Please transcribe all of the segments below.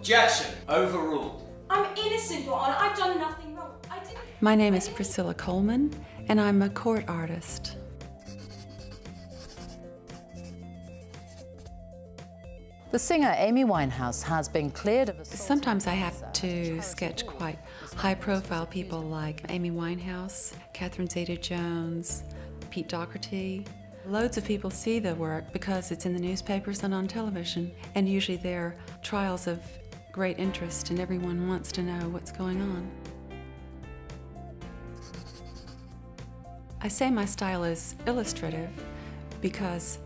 Objection! Overruled. I'm innocent, Your Honor. I've done nothing wrong. I didn't... My name is Priscilla Coleman, and I'm a court artist. The singer Amy Winehouse has been cleared of assault. Sometimes I have to sketch quite high-profile people like Amy Winehouse, Catherine Zeta-Jones, Pete Doherty. Loads of people see the work because it's in the newspapers and on television, and usually they're trials of great interest and everyone wants to know what's going on. I say my style is illustrative because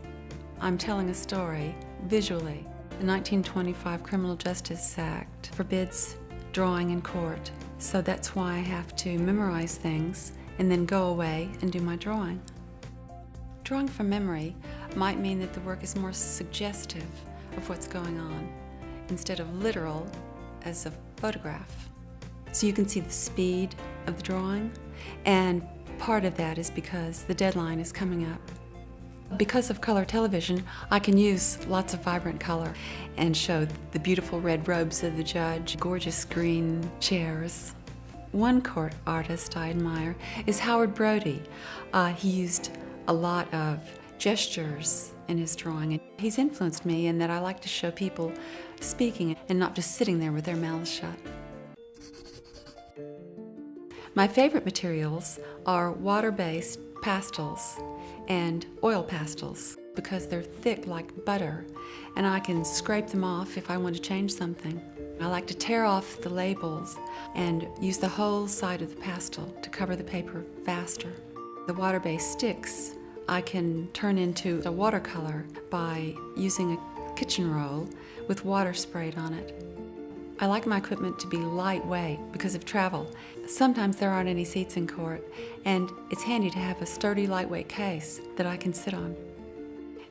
I'm telling a story visually. The 1925 Criminal Justice Act forbids drawing in court, so that's why I have to memorize things and then go away and do my drawing. Drawing from memory might mean that the work is more suggestive of what's going on, instead of literal as a photograph. So you can see the speed of the drawing, and part of that is because the deadline is coming up. Because of color television, I can use lots of vibrant color and show the beautiful red robes of the judge, gorgeous green chairs. One court artist I admire is Howard Brody. He used a lot of gestures in his drawing, and he's influenced me in that I like to show people speaking and not just sitting there with their mouths shut. My favorite materials are water-based pastels and oil pastels because they're thick like butter, and I can scrape them off if I want to change something. I like to tear off the labels and use the whole side of the pastel to cover the paper faster. The water-based sticks I can turn into a watercolor by using a kitchen roll with water sprayed on it. I like my equipment to be lightweight because of travel. Sometimes there aren't any seats in court, and it's handy to have a sturdy, lightweight case that I can sit on.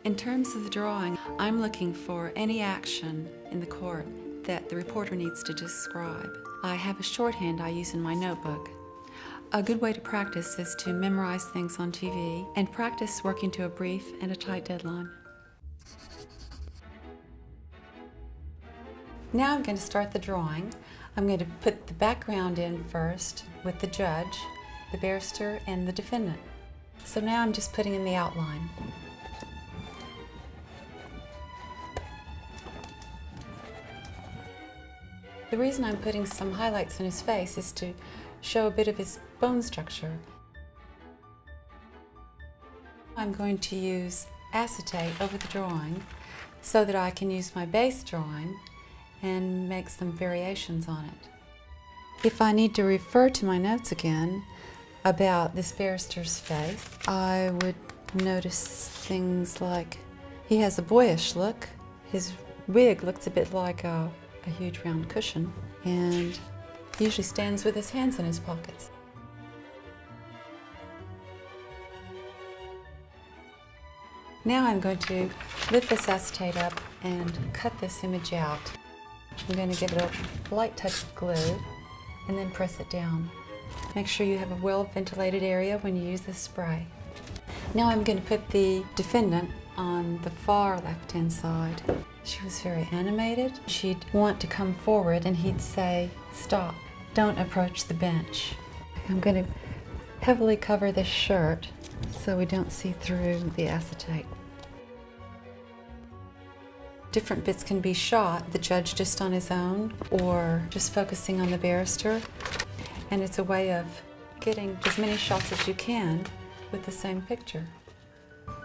In terms of the drawing, I'm looking for any action in the court that the reporter needs to describe. I have a shorthand I use in my notebook. A good way to practice is to memorize things on TV and practice working to a brief and a tight deadline. Now I'm going to start the drawing. I'm going to put the background in first with the judge, the barrister, and the defendant. So now I'm just putting in the outline. The reason I'm putting some highlights in his face is to show a bit of his bone structure. I'm going to use acetate over the drawing so that I can use my base drawing and make some variations on it. If I need to refer to my notes again about this barrister's face, I would notice things like he has a boyish look, his wig looks a bit like a huge round cushion, and he usually stands with his hands in his pockets. Now I'm going to lift this acetate up and cut this image out. I'm going to give it a light touch of glue and then press it down. Make sure you have a well-ventilated area when you use this spray. Now I'm going to put the defendant on the far left-hand side. She was very animated. She'd want to come forward and he'd say, "Stop, don't approach the bench." I'm going to heavily cover this shirt so we don't see through the acetate. Different bits can be shot, the judge just on his own or just focusing on the barrister, and it's a way of getting as many shots as you can with the same picture.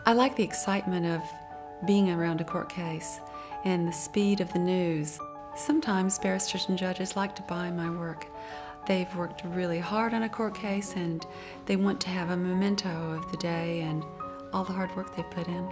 I like the excitement of being around a court case and the speed of the news. Sometimes barristers and judges like to buy my work. They've worked really hard on a court case and they want to have a memento of the day and all the hard work they've put in.